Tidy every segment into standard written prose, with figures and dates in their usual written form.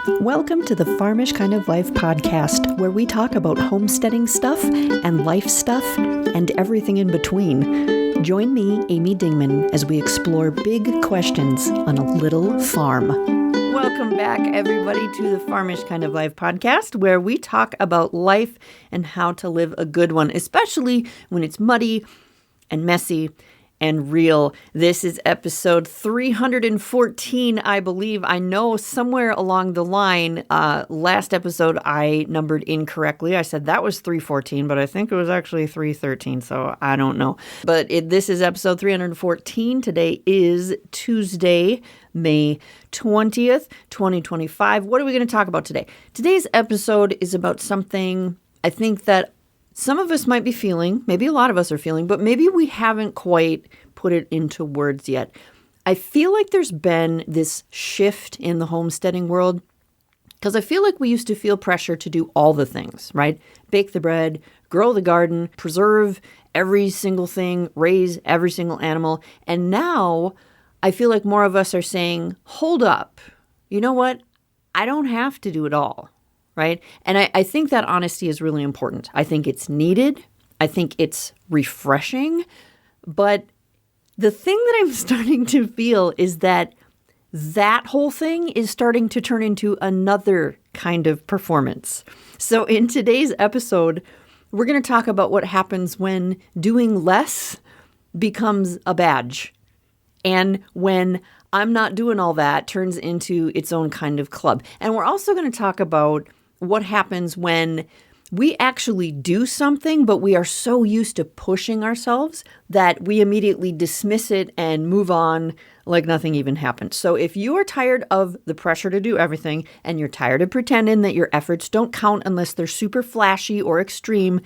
Welcome to the Farmish Kind of Life podcast, where we talk about homesteading stuff and life stuff and everything in between. Join me, Amy Dingman, as we explore big questions on a little farm. Welcome back, everybody, to the Farmish Kind of Life podcast, where we talk about life and how to live a good one, especially when it's muddy and messy and real. This is episode 314, I believe. I know somewhere along the line, last episode I numbered incorrectly. I said that was 314, but I think it was actually 313, so I don't know. But this is episode 314. Today is Tuesday, May 20th, 2025. What are we going to talk about today? Today's episode is about something I think that some of us might be feeling, maybe a lot of us are feeling, but maybe we haven't quite put it into words yet. I feel like there's been this shift in the homesteading world because I feel like we used to feel pressure to do all the things, right? Bake the bread, grow the garden, preserve every single thing, raise every single animal. And now I feel like more of us are saying, hold up, you know what? I don't have to do it all. Right? And I think that honesty is really important. I think it's needed. I think it's refreshing. But the thing that I'm starting to feel is that whole thing is starting to turn into another kind of performance. So in today's episode, we're going to talk about what happens when doing less becomes a badge. And when I'm not doing all that turns into its own kind of club. And we're also going to talk about what happens when we actually do something, but we are so used to pushing ourselves that we immediately dismiss it and move on like nothing even happened. So if you are tired of the pressure to do everything and you're tired of pretending that your efforts don't count unless they're super flashy or extreme,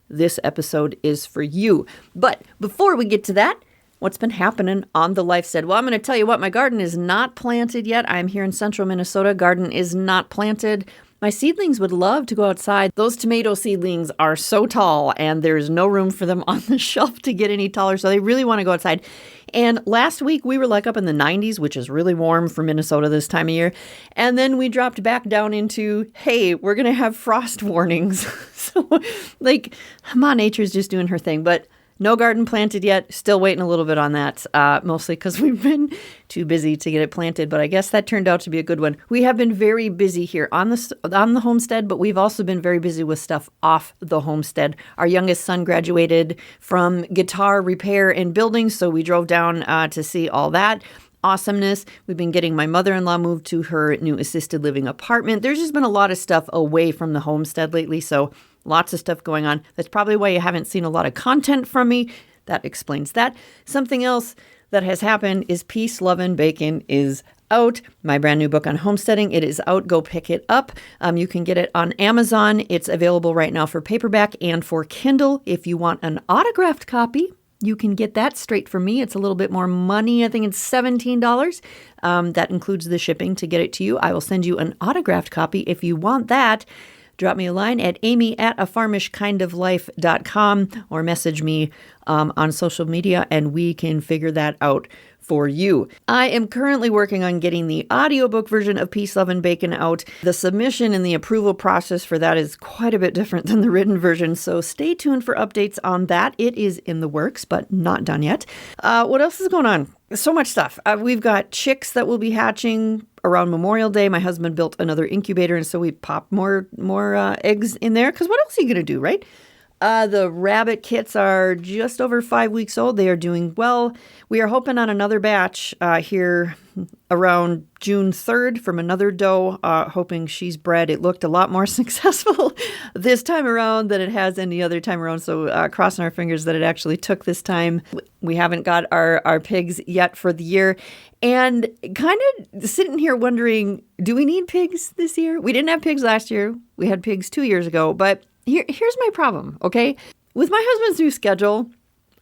this episode is for you. But before we get to that, what's been happening on the Lifestead? Well, I'm going to tell you what, my garden is not planted yet. I'm here in central Minnesota. Garden is not planted. My seedlings would love to go outside. Those tomato seedlings are so tall and there's no room for them on the shelf to get any taller. So they really want to go outside. And last week we were like up in the 90s, which is really warm for Minnesota this time of year. And then we dropped back down into, hey, we're going to have frost warnings. So like, Ma Nature's just doing her thing. But no garden planted yet. Still waiting a little bit on that, mostly because we've been too busy to get it planted. But I guess that turned out to be a good one. We have been very busy here on the homestead, but we've also been very busy with stuff off the homestead. Our youngest son graduated from guitar repair and building, so we drove down to see all that awesomeness. We've been getting my mother-in-law moved to her new assisted living apartment. There's just been a lot of stuff away from the homestead lately, so lots of stuff going on. That's probably why you haven't seen a lot of content from me. That explains that. Something else that has happened is Peace, Love, and Bacon is out. My brand new book on homesteading. It is out. Go pick it up. You can get it on Amazon. It's available right now for paperback and for Kindle. If you want an autographed copy, you can get that straight from me. It's a little bit more money. I think it's $17. That includes the shipping to get it to you. I will send you an autographed copy if you want that. Drop me a line at amy@afarmishkindoflife.com or message me on social media and we can figure that out for you. I am currently working on getting the audiobook version of Peace, Love, and Bacon out. The submission and the approval process for that is quite a bit different than the written version, so stay tuned for updates on that. It is in the works, but not done yet. What else is going on? So much stuff. We've got chicks that will be hatching around Memorial Day. My husband built another incubator, and so we popped more eggs in there, because what else are you going to do, right? The rabbit kits are just over 5 weeks old. They are doing well. We are hoping on another batch here around June 3rd from another doe, hoping she's bred. It looked a lot more successful this time around than it has any other time around. So crossing our fingers that it actually took this time. We haven't got our pigs yet for the year. And kind of sitting here wondering, do we need pigs this year? We didn't have pigs last year. We had pigs 2 years ago, but here's my problem, okay? With my husband's new schedule,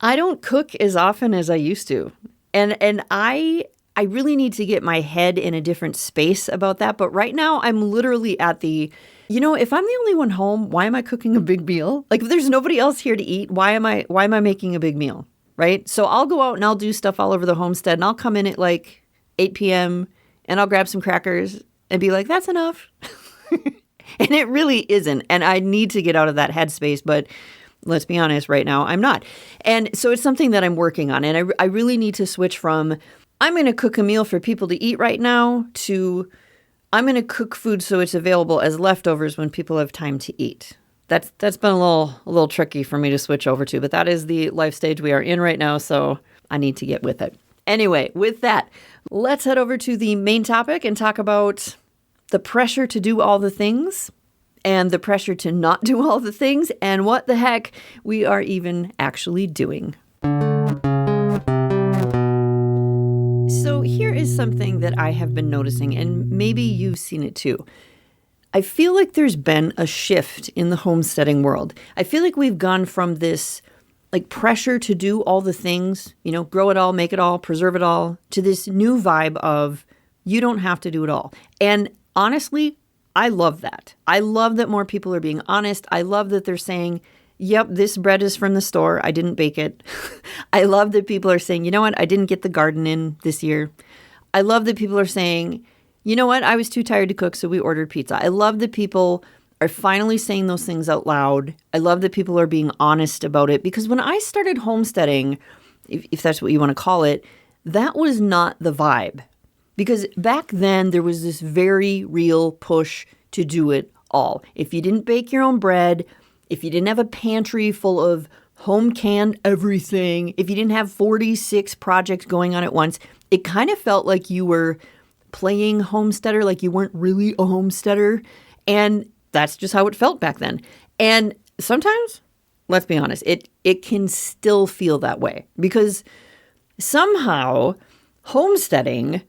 I don't cook as often as I used to. And I really need to get my head in a different space about that. But right now, I'm literally at if I'm the only one home, why am I cooking a big meal? Like, if there's nobody else here to eat, why am I making a big meal, right? So I'll go out and I'll do stuff all over the homestead, and I'll come in at like 8 p.m. and I'll grab some crackers and be like, that's enough. And it really isn't. And I need to get out of that headspace, but let's be honest, right now, I'm not. And so it's something that I'm working on. And I really need to switch from, I'm going to cook a meal for people to eat right now, to I'm going to cook food so it's available as leftovers when people have time to eat. That's been a little tricky for me to switch over to, but that is the life stage we are in right now, so I need to get with it. Anyway, with that, let's head over to the main topic and talk about the pressure to do all the things and the pressure to not do all the things and what the heck we are even actually doing. So here is something that I have been noticing, and maybe you've seen it too. I feel like there's been a shift in the homesteading world. I feel like we've gone from this like pressure to do all the things, grow it all, make it all, preserve it all, to this new vibe of you don't have to do it all. And honestly, I love that. I love that more people are being honest. I love that they're saying, yep, this bread is from the store. I didn't bake it. I love that people are saying, you know what? I didn't get the garden in this year. I love that people are saying, you know what? I was too tired to cook, so we ordered pizza. I love that people are finally saying those things out loud. I love that people are being honest about it, because when I started homesteading, if that's what you want to call it, that was not the vibe. Because back then there was this very real push to do it all. If you didn't bake your own bread, if you didn't have a pantry full of home canned everything, if you didn't have 46 projects going on at once, it kind of felt like you were playing homesteader, like you weren't really a homesteader. And that's just how it felt back then. And sometimes, let's be honest, it can still feel that way, because somehow homesteading,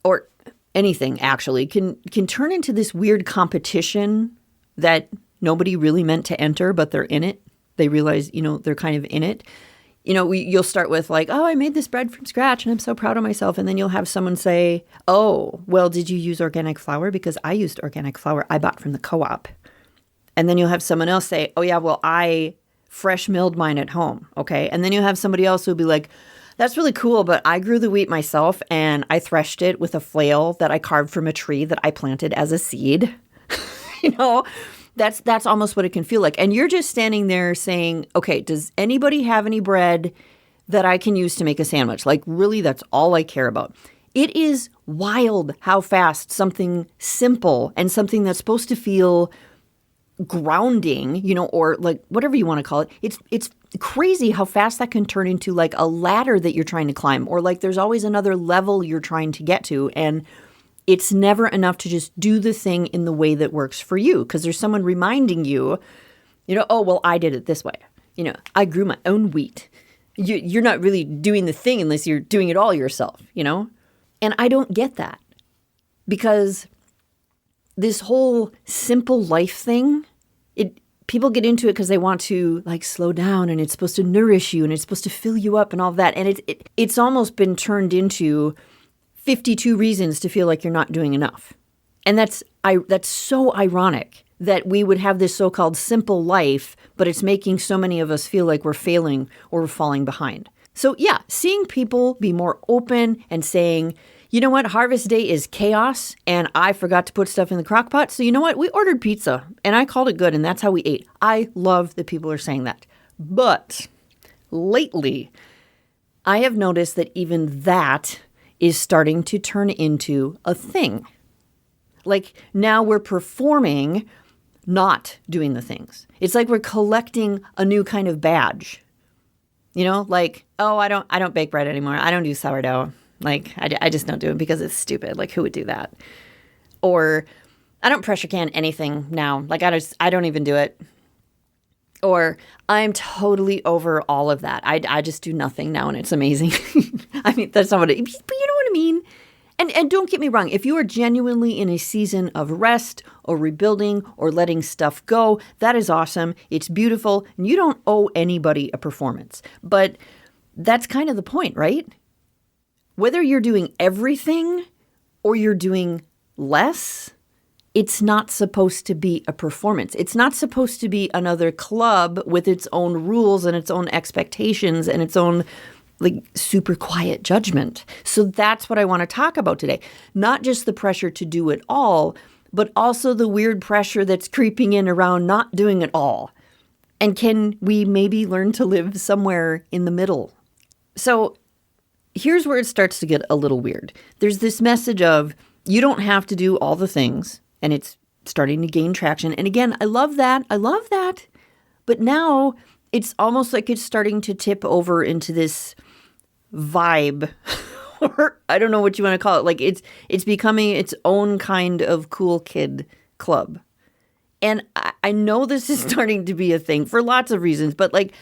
or anything actually, can turn into this weird competition that nobody really meant to enter, but they're in it. They realize, they're kind of in it. You'll start with like, oh, I made this bread from scratch and I'm so proud of myself. And then you'll have someone say, oh, well, did you use organic flour? Because I used organic flour I bought from the co-op. And then you'll have someone else say, oh, yeah, well, I fresh milled mine at home. Okay. And then you'll have somebody else who'll be like, that's really cool, but I grew the wheat myself and I threshed it with a flail that I carved from a tree that I planted as a seed. That's almost what it can feel like. And you're just standing there saying, okay, does anybody have any bread that I can use to make a sandwich? Like, really, that's all I care about. It is wild how fast something simple and something that's supposed to feel grounding, or like whatever you want to call it. It's crazy how fast that can turn into like a ladder that you're trying to climb, or like there's always another level you're trying to get to. And it's never enough to just do the thing in the way that works for you, because there's someone reminding you, oh, well, I did it this way. I grew my own wheat. You're not really doing the thing unless you're doing it all yourself, And I don't get that, because this whole simple life thing, people get into it because they want to like slow down, and it's supposed to nourish you and it's supposed to fill you up and all that. And it's almost been turned into 52 reasons to feel like you're not doing enough. And that's so ironic that we would have this so-called simple life, but it's making so many of us feel like we're failing or we're falling behind. So yeah, seeing people be more open and saying, you know what, harvest day is chaos and I forgot to put stuff in the crock pot. So you know what, we ordered pizza and I called it good and that's how we ate. I love that people are saying that. But lately, I have noticed that even that is starting to turn into a thing. Like now we're performing, not doing the things. It's like we're collecting a new kind of badge. Like, oh, I don't bake bread anymore. I don't do sourdough. Like, I just don't do it because it's stupid. Like, who would do that? Or I don't pressure can anything now. Like, I don't even do it. Or I'm totally over all of that. I just do nothing now and it's amazing. I mean, that's not what it is. But you know what I mean? And don't get me wrong. If you are genuinely in a season of rest or rebuilding or letting stuff go, that is awesome. It's beautiful. And you don't owe anybody a performance. But that's kind of the point, right? Whether you're doing everything or you're doing less, it's not supposed to be a performance. It's not supposed to be another club with its own rules and its own expectations and its own like super quiet judgment. So that's what I want to talk about today. Not just the pressure to do it all, but also the weird pressure that's creeping in around not doing it all. And can we maybe learn to live somewhere in the middle? So here's where it starts to get a little weird. There's this message of you don't have to do all the things, and it's starting to gain traction. And again, I love that. I love that. But now it's almost like it's starting to tip over into this vibe, or I don't know what you want to call it. Like it's becoming its own kind of cool kid club. And I know this is starting to be a thing for lots of reasons, but like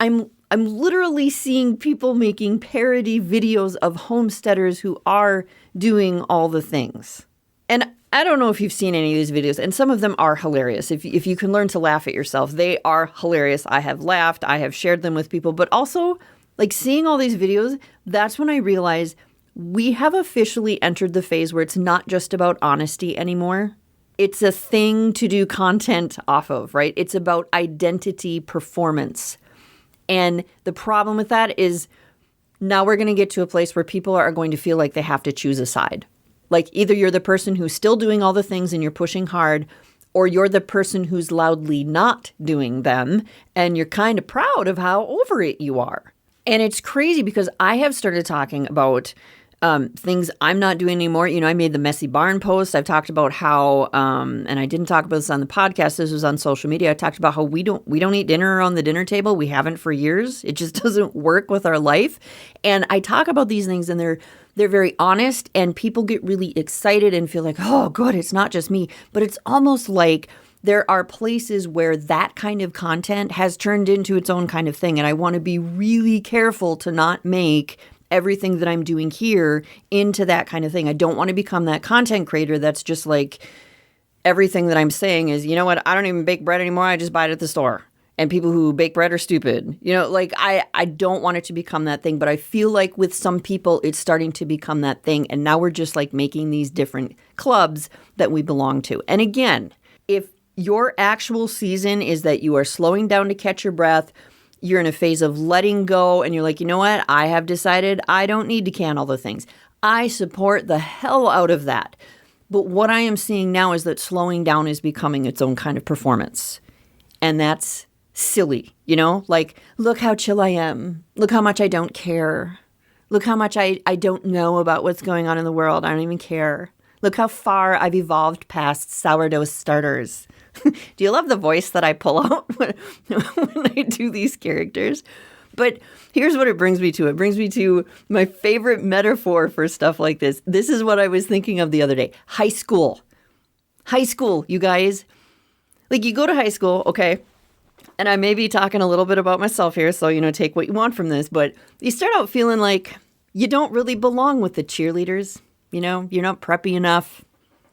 I'm literally seeing people making parody videos of homesteaders who are doing all the things. And I don't know if you've seen any of these videos, and some of them are hilarious. If you can learn to laugh at yourself, they are hilarious. I have laughed. I have shared them with people. But also, like seeing all these videos, that's when I realized we have officially entered the phase where it's not just about honesty anymore. It's a thing to do content off of, right? It's about identity performance. And the problem with that is now we're going to get to a place where people are going to feel like they have to choose a side. Like either you're the person who's still doing all the things and you're pushing hard, or you're the person who's loudly not doing them and you're kind of proud of how over it you are. And it's crazy because I have started talking about things I'm not doing anymore. You know, I made the messy barn post. I've talked about how, and I didn't talk about this on the podcast. This was on social media. I talked about how we don't eat dinner around the dinner table. We haven't for years. It just doesn't work with our life. And I talk about these things, and they're very honest, and people get really excited and feel like, oh, good, it's not just me. But it's almost like there are places where that kind of content has turned into its own kind of thing. And I want to be really careful to not make everything that I'm doing here into that kind of thing. I don't want to become that content creator that's just like everything that I'm saying is, you know what, I don't even bake bread anymore. I just buy it at the store. And people who bake bread are stupid. You know, like I don't want it to become that thing. But I feel like with some people, it's starting to become that thing. And now we're just like making these different clubs that we belong to. And again, if your actual season is that you are slowing down to catch your breath, you're in a phase of letting go, and you're like, you know what? I have decided I don't need to can all the things. I support the hell out of that. But what I am seeing now is that slowing down is becoming its own kind of performance. And that's silly, you know? Like, look how chill I am. Look how much I don't care. Look how much I don't know about what's going on in the world. I don't even care. Look how far I've evolved past sourdough starters. Do you love the voice that I pull out when I do these characters? But here's what it brings me to. It brings me to my favorite metaphor for stuff like this. This is what I was thinking of the other day. High school. High school, you guys. Like you go to high school, okay, and I may be talking a little bit about myself here, so, you know, take what you want from this, but you start out feeling like you don't really belong with the cheerleaders. You know, you're not preppy enough.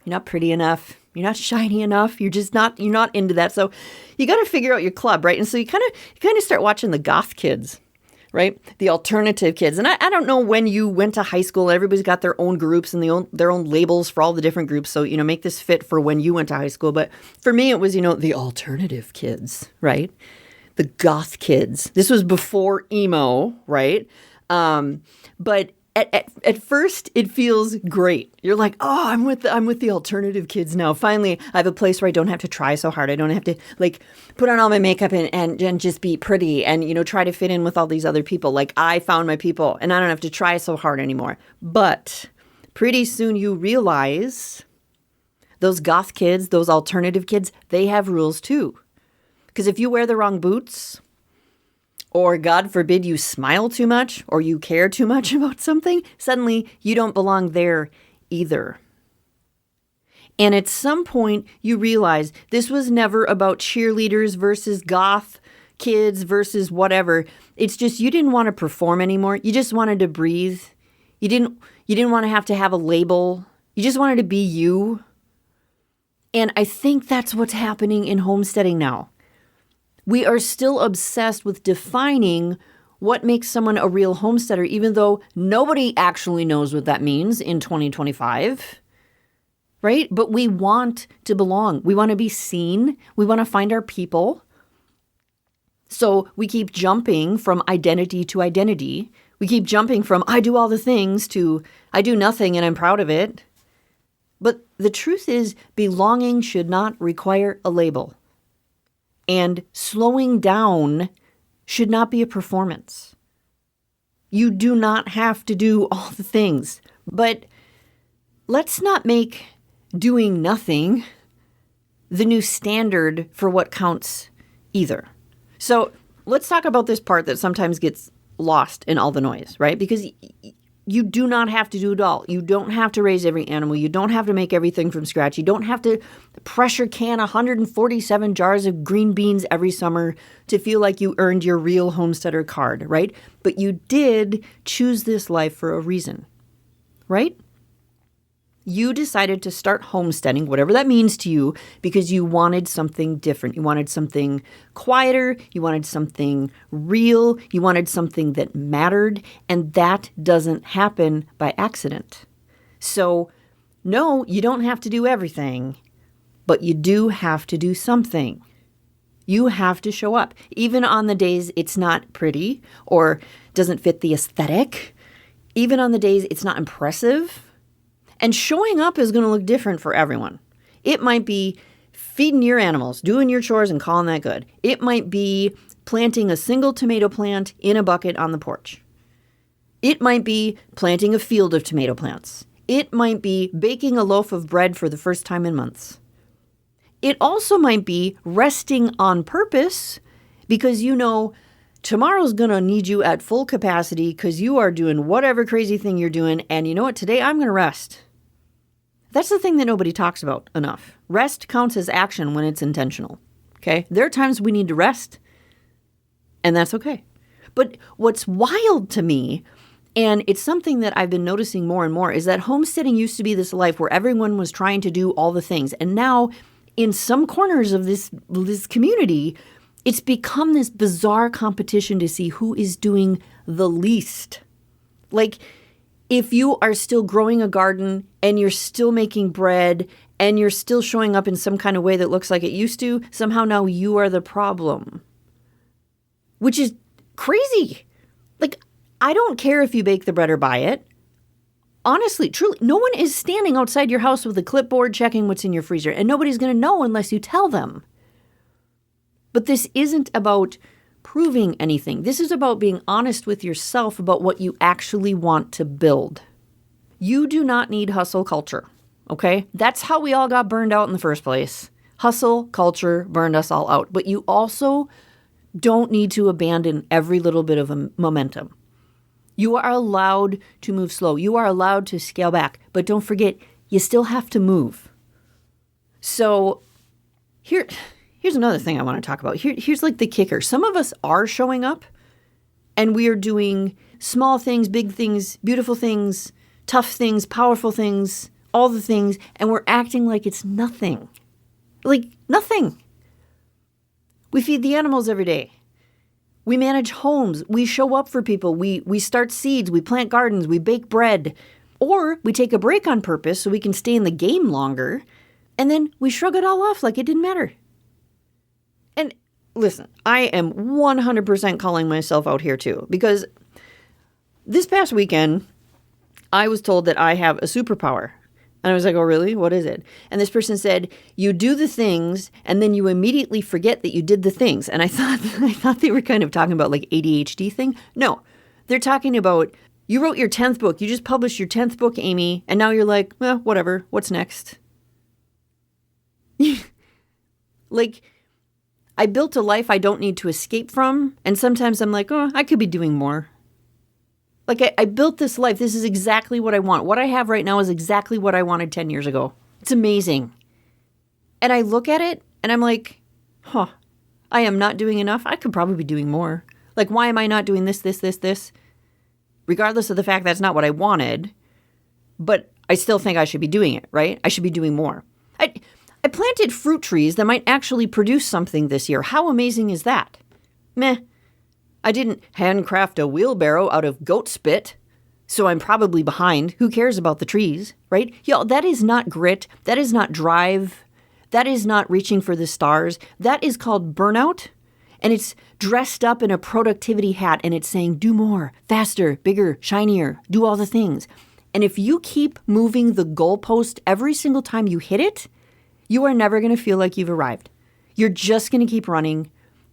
You're not pretty enough. You're not shiny enough. You're not into that. So you got to figure out your club, right? And so you kind of start watching the goth kids, right? The alternative kids. And I don't know when you went to high school, everybody's got their own groups and their own labels for all the different groups. So, you know, make this fit for when you went to high school. But for me, it was, you know, the alternative kids, right? The goth kids. This was before emo, right? But at first, it feels great. You're like, oh, I'm with the alternative kids now. Finally, I have a place where I don't have to try so hard. I don't have to like put on all my makeup and just be pretty and, you know, try to fit in with all these other people. Like I found my people and I don't have to try so hard anymore. But pretty soon you realize those goth kids, those alternative kids, they have rules too. Because if you wear the wrong boots, or God forbid you smile too much or you care too much about something, suddenly you don't belong there either. And at some point you realize this was never about cheerleaders versus goth kids versus whatever. It's just you didn't want to perform anymore. You just wanted to breathe. You didn't want to have a label. You just wanted to be you. And I think that's what's happening in homesteading now. We are still obsessed with defining what makes someone a real homesteader, even though nobody actually knows what that means in 2025, right? But we want to belong. We want to be seen. We want to find our people. So we keep jumping from identity to identity We keep jumping from I do all the things to I do nothing and I'm proud of it. But the truth is, belonging should not require a label. And slowing down should not be a performance. You do not have to do all the things. But let's not make doing nothing the new standard for what counts either. So let's talk about this part that sometimes gets lost in all the noise, right? Because you do not have to do it all. You don't have to raise every animal. You don't have to make everything from scratch. You don't have to pressure can 147 jars of green beans every summer to feel like you earned your real homesteader card, right? But you did choose this life for a reason, right? You decided to start homesteading, whatever that means to you, because you wanted something different. You wanted something quieter. You wanted something real. You wanted something that mattered. And that doesn't happen by accident. So, no, you don't have to do everything, but you do have to do something. You have to show up, even on the days it's not pretty or doesn't fit the aesthetic, even on the days it's not impressive. And showing up is going to look different for everyone. It might be feeding your animals, doing your chores and calling that good. It might be planting a single tomato plant in a bucket on the porch. It might be planting a field of tomato plants. It might be baking a loaf of bread for the first time in months. It also might be resting on purpose because you know tomorrow's going to need you at full capacity because you are doing whatever crazy thing you're doing. And you know what? Today I'm going to rest. That's the thing that nobody talks about enough. Rest counts as action when it's intentional. Okay? There are times we need to rest, and that's okay. But what's wild to me, and it's something that I've been noticing more and more, is that homesteading used to be this life where everyone was trying to do all the things. And now, in some corners of this community, it's become this bizarre competition to see who is doing the least. Like, if you are still growing a garden and you're still making bread and you're still showing up in some kind of way that looks like it used to, somehow now you are the problem. Which is crazy. Like, I don't care if you bake the bread or buy it. Honestly, truly, no one is standing outside your house with a clipboard checking what's in your freezer, and nobody's going to know unless you tell them. But this isn't about proving anything. This is about being honest with yourself about what you actually want to build. You do not need hustle culture, okay? That's how we all got burned out in the first place. Hustle culture burned us all out. But you also don't need to abandon every little bit of momentum. You are allowed to move slow. You are allowed to scale back. But don't forget, you still have to move. So here's another thing I want to talk about. Here's like the kicker. Some of us are showing up and we are doing small things, big things, beautiful things, tough things, powerful things, all the things, and we're acting like it's nothing. Like nothing. We feed the animals every day. We manage homes. We show up for people. We start seeds. We plant gardens. We bake bread. Or we take a break on purpose so we can stay in the game longer. And then we shrug it all off like it didn't matter. And listen, I am 100% calling myself out here too, because this past weekend, I was told that I have a superpower. And I was like, oh, really? What is it? And this person said, you do the things and then you immediately forget that you did the things. And I thought they were kind of talking about like ADHD thing. No, they're talking about you wrote your 10th book. You just published your 10th book, Amy. And now you're like, well, whatever. What's next? Like, I built a life I don't need to escape from. And sometimes I'm like, oh, I could be doing more. Like, I built this life. This is exactly what I want. What I have right now is exactly what I wanted 10 years ago. It's amazing. And I look at it and I'm like, I am not doing enough. I could probably be doing more. Like, why am I not doing this? Regardless of the fact that's not what I wanted. But I still think I should be doing it, right? I should be doing more. I planted fruit trees that might actually produce something this year. How amazing is that? Meh. I didn't handcraft a wheelbarrow out of goat spit, so I'm probably behind. Who cares about the trees, right? Y'all, that is not grit. That is not drive. That is not reaching for the stars. That is called burnout, And it's dressed up in a productivity hat and it's saying, do more, faster, bigger, shinier, do all the things. And if you keep moving the goalpost every single time you hit it, you are never going to feel like you've arrived. You're just going to keep running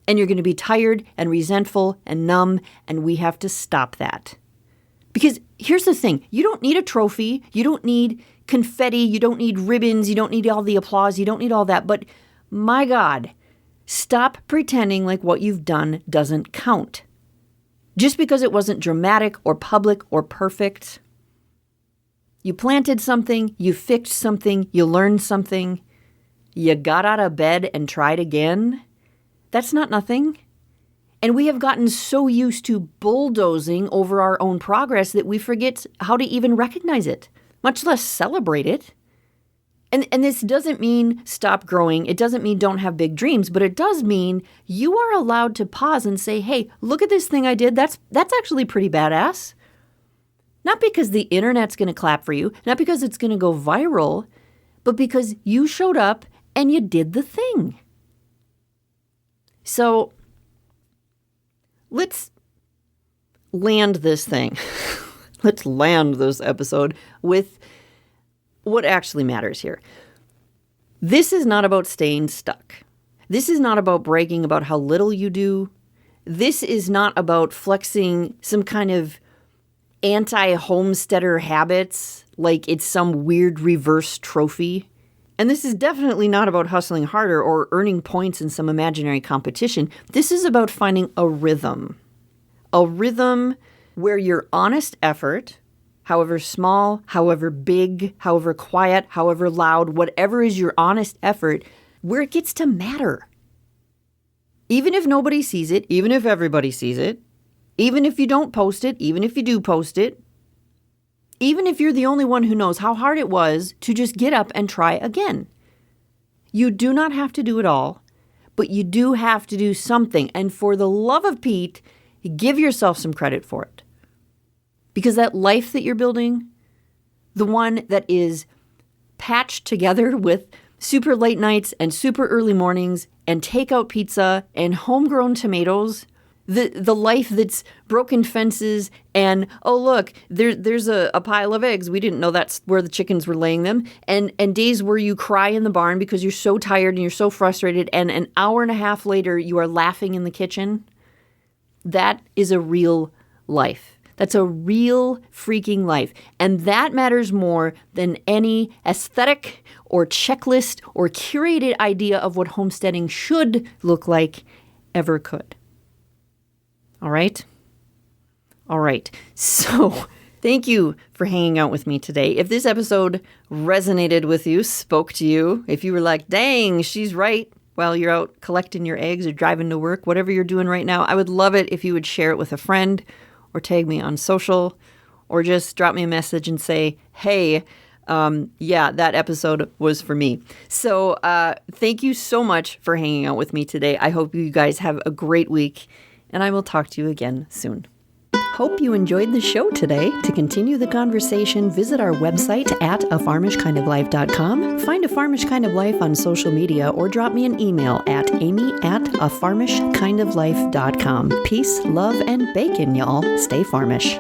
and you're going to be tired and resentful and numb, and we have to stop that. Because here's the thing, you don't need a trophy, you don't need confetti, you don't need ribbons, you don't need all the applause, you don't need all that, but my God, stop pretending like what you've done doesn't count. Just because it wasn't dramatic or public or perfect. You planted something, you fixed something, you learned something, you got out of bed and tried again. That's not nothing. And we have gotten so used to bulldozing over our own progress that we forget how to even recognize it, much less celebrate it. And this doesn't mean stop growing. It doesn't mean don't have big dreams, but it does mean you are allowed to pause and say, hey, look at this thing I did. That's actually pretty badass. Not because the internet's going to clap for you, not because it's going to go viral, but because you showed up and you did the thing. So let's land this thing. Let's land this episode with what actually matters here. This is not about staying stuck. This is not about bragging about how little you do. This is not about flexing some kind of anti-homesteader habits like it's some weird reverse trophy. And this is definitely not about hustling harder or earning points in some imaginary competition. This is about finding a rhythm where your honest effort, however small, however big, however quiet, however loud, whatever is your honest effort, where it gets to matter. Even if nobody sees it, even if everybody sees it, even if you don't post it, even if you do post it, even if you're the only one who knows how hard it was to just get up and try again. You do not have to do it all, but you do have to do something. And for the love of Pete, give yourself some credit for it. Because that life that you're building, the one that is patched together with super late nights and super early mornings and takeout pizza and homegrown tomatoes, the life that's broken fences and, oh, look, there's a pile of eggs. We didn't know that's where the chickens were laying them. And days where you cry in the barn because you're so tired and you're so frustrated. And an hour and a half later, you are laughing in the kitchen. That is a real life. That's a real freaking life. And that matters more than any aesthetic or checklist or curated idea of what homesteading should look like ever could. All right? All right. So thank you for hanging out with me today. If this episode resonated with you, spoke to you, if you were like, dang, she's right, while you're out collecting your eggs or driving to work, whatever you're doing right now, I would love it if you would share it with a friend or tag me on social or just drop me a message and say, hey, yeah, that episode was for me. So thank you so much for hanging out with me today. I hope you guys have a great week, and I will talk to you again soon. Hope you enjoyed the show today. To continue the conversation, visit our website at afarmishkindoflife.com, find A Farmish Kind of Life on social media, or drop me an email at amy@afarmishkindoflife.com. Peace, love, and bacon, y'all. Stay farmish.